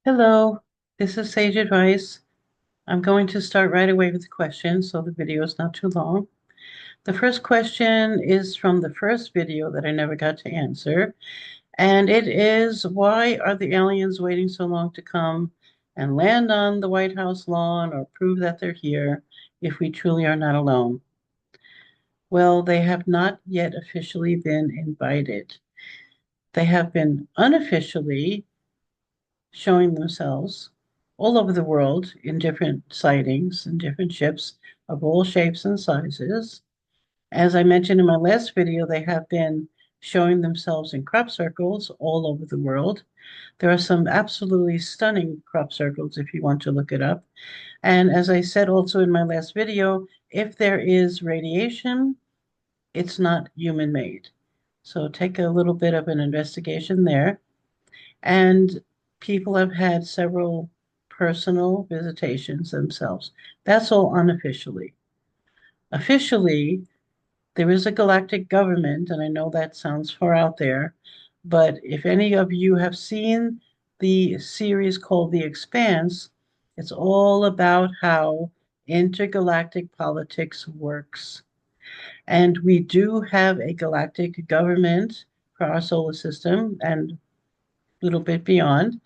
Hello, this is Sage Advice. I'm going to start right away with the questions so the video is not too long. The first question is from the first video that I never got to answer, and it is, why are the aliens waiting so long to come and land on the White House lawn or prove that they're here if we truly are not alone? Well, they have not yet officially been invited. They have been unofficially showing themselves all over the world in different sightings and different ships of all shapes and sizes. As I mentioned in my last video, they have been showing themselves in crop circles all over the world. There are some absolutely stunning crop circles if you want to look it up. And as I said also in my last video, if there is radiation, it's not human made. So take a little bit of an investigation there. And people have had several personal visitations themselves. That's all unofficially. Officially, there is a galactic government, and I know that sounds far out there, but if any of you have seen the series called The Expanse, it's all about how intergalactic politics works. And we do have a galactic government for our solar system and a little bit beyond.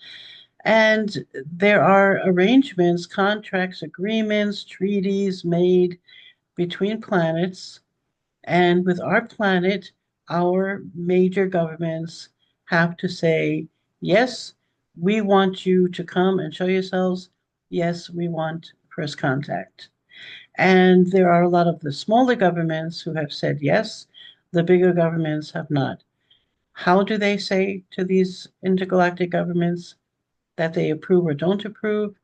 And there are arrangements, contracts, agreements, treaties made between planets. And with our planet, our major governments have to say, yes, we want you to come and show yourselves. Yes, we want first contact. And there are a lot of the smaller governments who have said yes, the bigger governments have not. How do they say to these intergalactic governments that they approve or don't approve?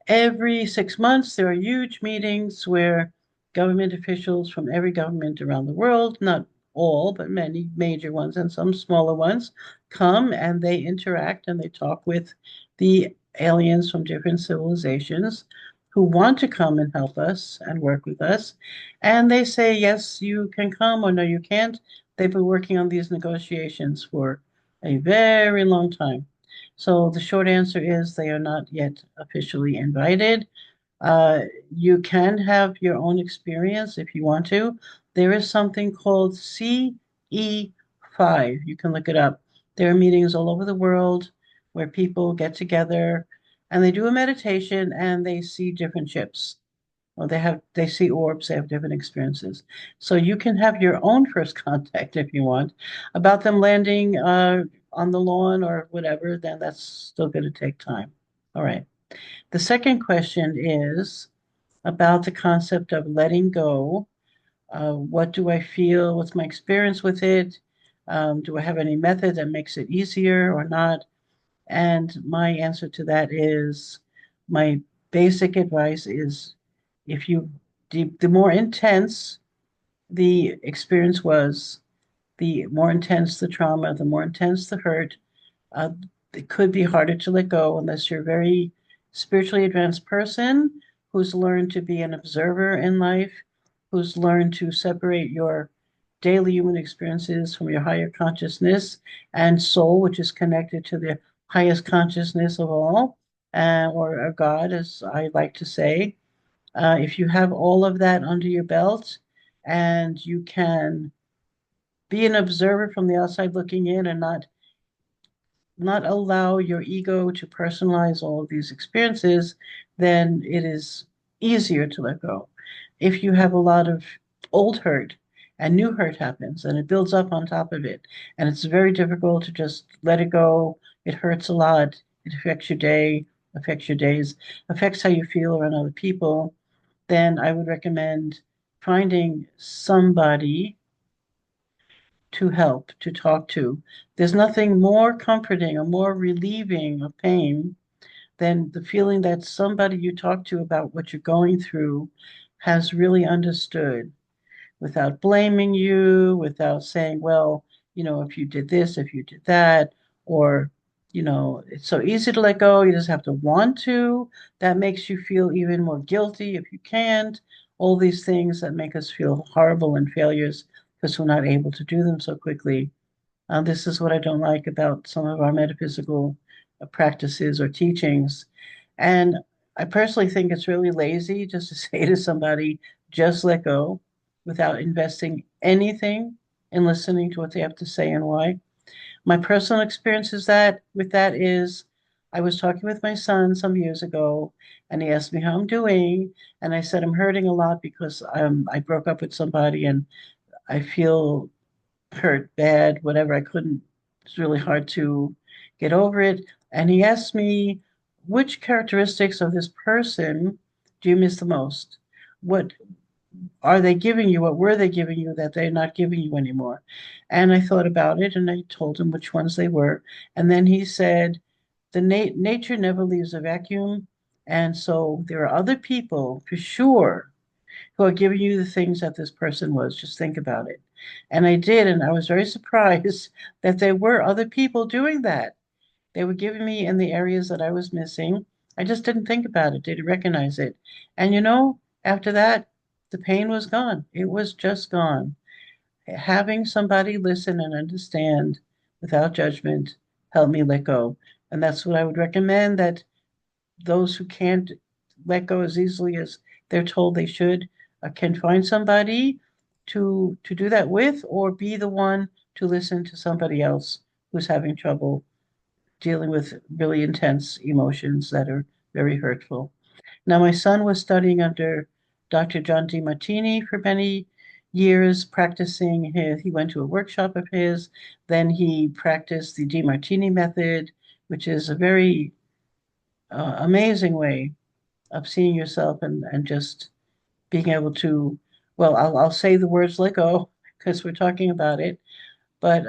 Every 6 months, there are huge meetings where government officials from every government around the world, not all, but many major ones and some smaller ones, come and they interact and they talk with the aliens from different civilizations who want to come and help us and work with us. And they say, yes, you can come, or no, you can't. They've been working on these negotiations for a very long time. So the short answer is they are not yet officially invited. Uh, you can have your own experience if you want to. There is something called CE5. You can look it up. There are meetings all over the world where people get together and they do a meditation and they see different ships. Well, they see orbs, they have different experiences. So you can have your own first contact if you want about them landing on the lawn or whatever, then that's still going to take time. All right. The second question is about the concept of letting go. What do I feel? What's my experience with it? Do I have any method that makes it easier or not? And my answer to that is, my basic advice is, if you the more intense the experience was, the more intense the trauma, the more intense the hurt, uh, it could be harder to let go unless you're a very spiritually advanced person who's learned to be an observer in life, who's learned to separate your daily human experiences from your higher consciousness and soul, which is connected to the highest consciousness of all, or a God, as I like to say. If you have all of that under your belt and you can be an observer from the outside looking in and not allow your ego to personalize all of these experiences, then it is easier to let go. If you have a lot of old hurt and new hurt happens and it builds up on top of it, and it's very difficult to just let it go, it hurts a lot, it affects your day, affects your days, affects how you feel around other people, then I would recommend finding somebody to help, to talk to. There's nothing more comforting or more relieving of pain than the feeling that somebody you talk to about what you're going through has really understood without blaming you, without saying, well, if you did this, if you did that, or, it's so easy to let go. You just have to want to. That makes you feel even more guilty if you can't. All these things that make us feel horrible and failures because we're not able to do them so quickly. This is what I don't like about some of our metaphysical practices or teachings. And I personally think it's really lazy just to say to somebody, just let go without investing anything in listening to what they have to say and why. My personal experience is that with that is I was talking with my son some years ago and he asked me how I'm doing. And I said, I'm hurting a lot because I broke up with somebody and I feel hurt bad, whatever. I couldn't, it's really hard to get over it. And he asked me, which characteristics of this person do you miss the most? What are they giving you? What were they giving you that they're not giving you anymore? And I thought about it and I told him which ones they were. And then he said, the nature never leaves a vacuum. And so there are other people for sure who are giving you the things that this person was. Just think about it. And I did, and I was very surprised that there were other people doing that. They were giving me in the areas that I was missing. I just didn't think about it, didn't recognize it. And after that, the pain was gone. It was just gone. Having somebody listen and understand without judgment helped me let go. And that's what I would recommend, that those who can't let go as easily as they're told they should can find somebody to do that with, or be the one to listen to somebody else who's having trouble dealing with really intense emotions that are very hurtful. Now, my son was studying under Dr. John Demartini for many years, practicing he went to a workshop of his, then he practiced the Demartini method, which is a very amazing way of seeing yourself and just being able to, well, I'll say the words let go because we're talking about it, but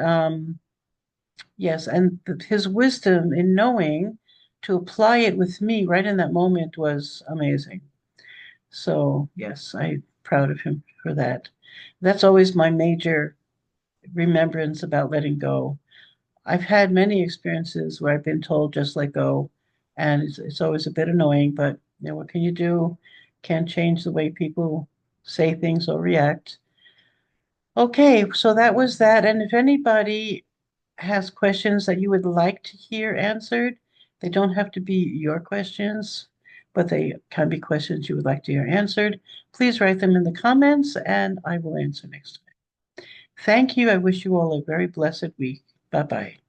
yes, and his wisdom in knowing to apply it with me right in that moment was amazing. So yes, I'm proud of him for that. That's always my major remembrance about letting go. I've had many experiences where I've been told just let go, and it's always a bit annoying, but what can you do? Can't change the way people say things or react. Okay, so that was that. And if anybody has questions that you would like to hear answered, they don't have to be your questions, but they can be questions you would like to hear answered. Please write them in the comments and I will answer next time. Thank you. I wish you all a very blessed week. Bye bye.